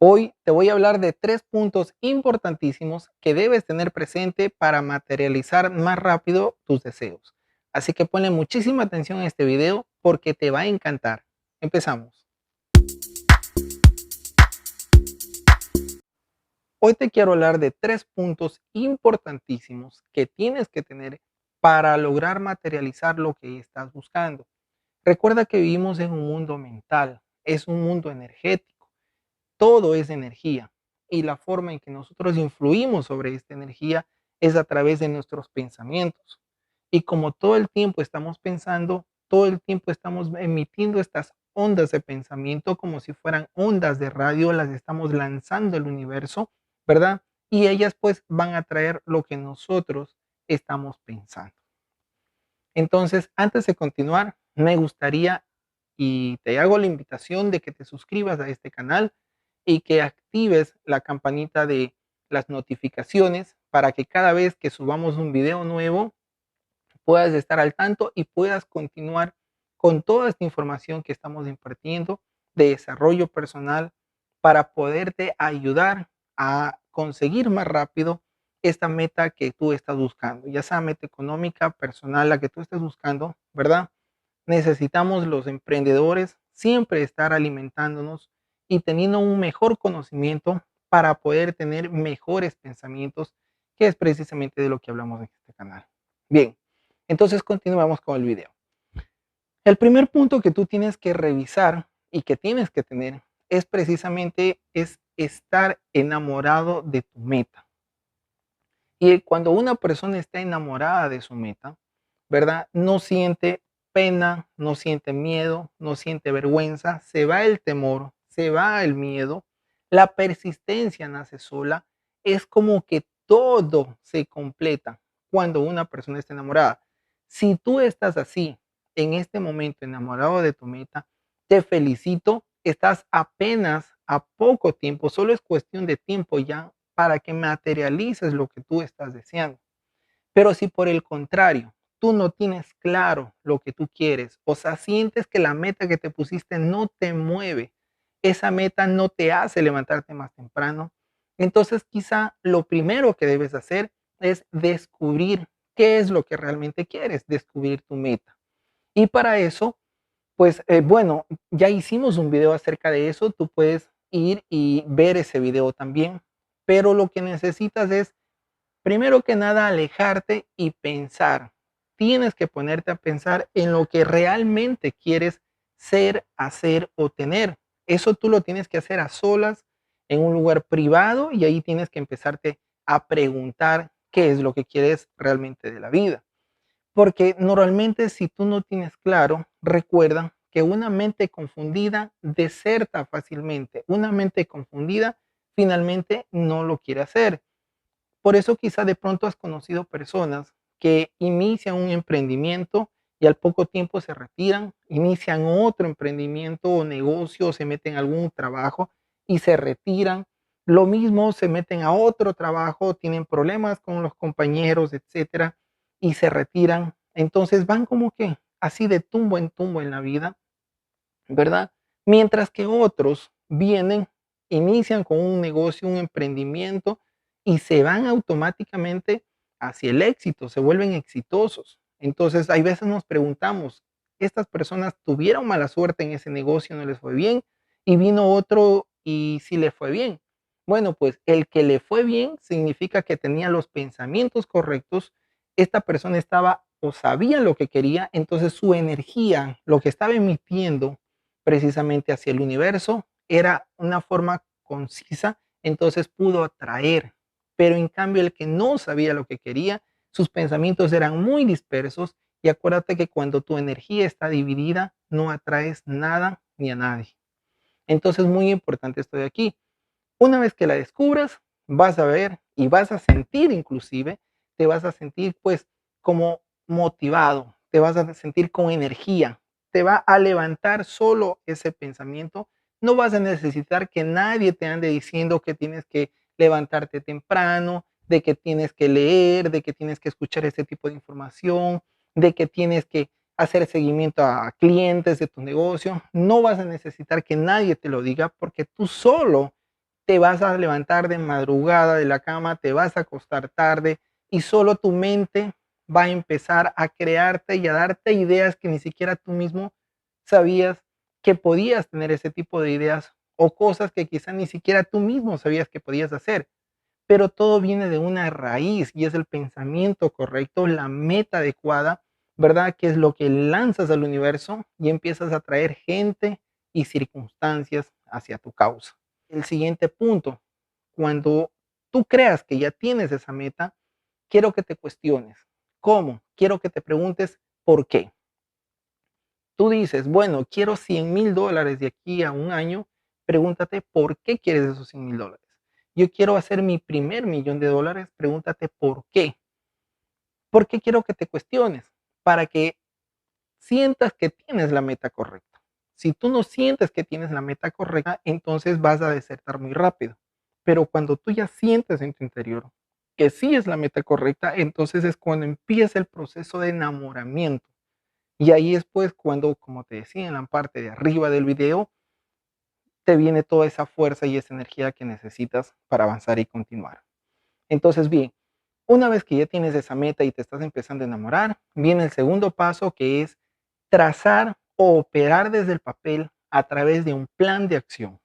Hoy te voy a hablar de 3 puntos importantísimos que debes tener presente para materializar más rápido tus deseos. Así que ponle muchísima atención a este video porque te va a encantar. Empezamos. Hoy te quiero hablar de 3 puntos importantísimos que tienes que tener para lograr materializar lo que estás buscando. Recuerda que vivimos en un mundo mental, es un mundo energético. Todo es energía y la forma en que nosotros influimos sobre esta energía es a través de nuestros pensamientos. Y como todo el tiempo estamos pensando, todo el tiempo estamos emitiendo estas ondas de pensamiento como si fueran ondas de radio, las estamos lanzando al universo, ¿verdad? Y ellas pues van a traer lo que nosotros estamos pensando. Entonces, antes de continuar, me gustaría y te hago la invitación de que te suscribas a este canal y que actives la campanita de las notificaciones para que cada vez que subamos un video nuevo puedas estar al tanto y puedas continuar con toda esta información que estamos impartiendo de desarrollo personal para poderte ayudar a conseguir más rápido esta meta que tú estás buscando, ya sea meta económica, personal, la que tú estés buscando, ¿verdad? Necesitamos los emprendedores siempre estar alimentándonos y teniendo un mejor conocimiento para poder tener mejores pensamientos, que es precisamente de lo que hablamos en este canal. Bien, entonces continuamos con el video. El primer punto que tú tienes que revisar y que tienes que tener es precisamente estar enamorado de tu meta. Y cuando una persona está enamorada de su meta, ¿verdad? No siente pena, no siente miedo, no siente vergüenza, se va el temor, se va el miedo, la persistencia nace sola, es como que todo se completa cuando una persona está enamorada. Si tú estás así, en este momento enamorado de tu meta, te felicito, estás apenas a poco tiempo, solo es cuestión de tiempo ya para que materialices lo que tú estás deseando. Pero si por el contrario, tú no tienes claro lo que tú quieres, o sea, sientes que la meta que te pusiste no te mueve, esa meta no te hace levantarte más temprano, entonces quizá lo primero que debes hacer es descubrir qué es lo que realmente quieres, descubrir tu meta. Y para eso, pues bueno, ya hicimos un video acerca de eso, tú puedes ir y ver ese video también, pero lo que necesitas es, primero que nada, alejarte y pensar. Tienes que ponerte a pensar en lo que realmente quieres ser, hacer o tener. Eso tú lo tienes que hacer a solas, en un lugar privado, y ahí tienes que empezarte a preguntar qué es lo que quieres realmente de la vida. Porque normalmente si tú no tienes claro, recuerda que una mente confundida deserta fácilmente. Una mente confundida finalmente no lo quiere hacer. Por eso quizá de pronto has conocido personas que inician un emprendimiento y al poco tiempo se retiran, inician otro emprendimiento o negocio, se meten a algún trabajo y se retiran. Lo mismo, se meten a otro trabajo, tienen problemas con los compañeros, etcétera, y se retiran. Entonces van como que así de tumbo en la vida, ¿verdad? Mientras que otros vienen, inician con un negocio, un emprendimiento y se van automáticamente hacia el éxito, se vuelven exitosos. Entonces, hay veces nos preguntamos, estas personas tuvieron mala suerte en ese negocio, no les fue bien, y vino otro y sí le fue bien. Bueno, pues el que le fue bien significa que tenía los pensamientos correctos, esta persona estaba o sabía lo que quería, entonces su energía, lo que estaba emitiendo precisamente hacia el universo, era una forma concisa, entonces pudo atraer. Pero en cambio el que no sabía lo que quería, sus pensamientos eran muy dispersos y acuérdate que cuando tu energía está dividida, no atraes nada ni a nadie. Entonces muy importante esto de aquí. Una vez que la descubras, vas a ver y vas a sentir inclusive, te vas a sentir pues como motivado, te vas a sentir con energía, te va a levantar solo ese pensamiento. No vas a necesitar que nadie te ande diciendo que tienes que levantarte temprano, de que tienes que leer, de que tienes que escuchar este tipo de información, de que tienes que hacer seguimiento a clientes de tu negocio. No vas a necesitar que nadie te lo diga porque tú solo te vas a levantar de madrugada de la cama, te vas a acostar tarde y solo tu mente va a empezar a crearte y a darte ideas que ni siquiera tú mismo sabías que podías tener ese tipo de ideas o cosas que quizá ni siquiera tú mismo sabías que podías hacer. Pero todo viene de una raíz y es el pensamiento correcto, la meta adecuada, ¿verdad? Que es lo que lanzas al universo y empiezas a traer gente y circunstancias hacia tu causa. El siguiente punto, cuando tú creas que ya tienes esa meta, quiero que te cuestiones. ¿Cómo? Quiero que te preguntes por qué. Tú dices, bueno, quiero $100,000 de aquí a un año. Pregúntate por qué quieres esos $100,000. Yo quiero hacer mi primer $1,000,000. Pregúntate por qué. ¿Por qué quiero que te cuestiones? Para que sientas que tienes la meta correcta. Si tú no sientes que tienes la meta correcta, entonces vas a desertar muy rápido. Pero cuando tú ya sientes en tu interior que sí es la meta correcta, entonces es cuando empieza el proceso de enamoramiento. Y ahí es pues cuando, como te decía en la parte de arriba del video, te viene toda esa fuerza y esa energía que necesitas para avanzar y continuar. Entonces, bien, una vez que ya tienes esa meta y te estás empezando a enamorar, viene el segundo paso, que es trazar o operar desde el papel a través de un plan de acción.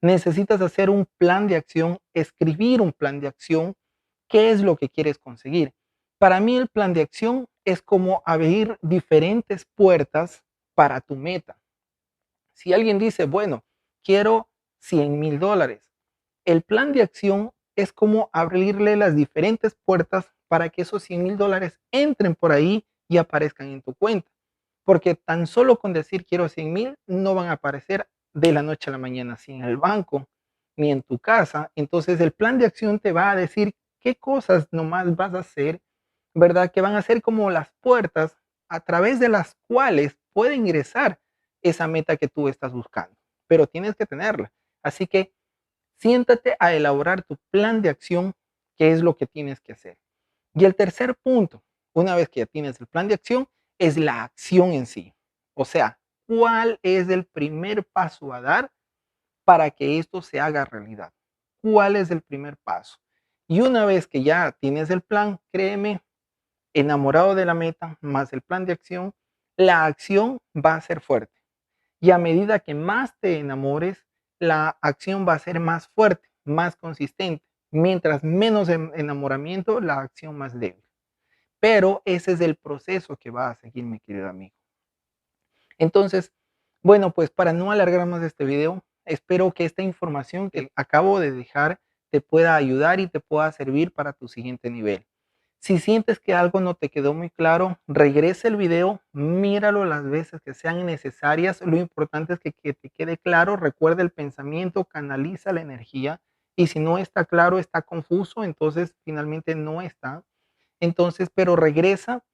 Necesitas hacer un plan de acción, escribir un plan de acción. ¿Qué es lo que quieres conseguir? Para mí el plan de acción es como abrir diferentes puertas para tu meta. Si alguien dice, bueno, quiero $100,000, el plan de acción es como abrirle las diferentes puertas para que esos $100,000 entren por ahí y aparezcan en tu cuenta. Porque tan solo con decir quiero 100,000 no van a aparecer de la noche a la mañana, así en el banco ni en tu casa. Entonces el plan de acción te va a decir qué cosas nomás vas a hacer, ¿verdad? Que van a ser como las puertas a través de las cuales puede ingresar esa meta que tú estás buscando. Pero tienes que tenerla. Así que siéntate a elaborar tu plan de acción, qué es lo que tienes que hacer. Y el tercer punto, una vez que ya tienes el plan de acción, es la acción en sí. O sea, ¿cuál es el primer paso a dar para que esto se haga realidad? ¿Cuál es el primer paso? Y una vez que ya tienes el plan, créeme, enamorado de la meta, más el plan de acción, la acción va a ser fuerte. Y a medida que más te enamores, la acción va a ser más fuerte, más consistente. Mientras menos enamoramiento, la acción más débil. Pero ese es el proceso que va a seguir, mi querido amigo. Entonces, bueno, pues para no alargar más este video, espero que esta información que acabo de dejar te pueda ayudar y te pueda servir para tu siguiente nivel. Si sientes que algo no te quedó muy claro, regresa el video, míralo las veces que sean necesarias. Lo importante es que te quede claro, recuerda el pensamiento, canaliza la energía y si no está claro, está confuso, entonces finalmente no está. Entonces, pero regresa,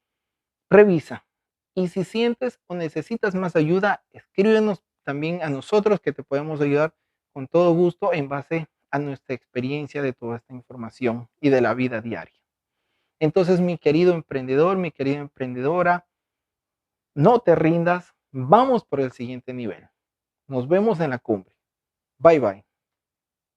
revisa. Y si sientes o necesitas más ayuda, escríbenos también a nosotros que te podemos ayudar con todo gusto en base a nuestra experiencia de toda esta información y de la vida diaria. Entonces, mi querido emprendedor, mi querida emprendedora, no te rindas, vamos por el siguiente nivel. Nos vemos en la cumbre. Bye bye.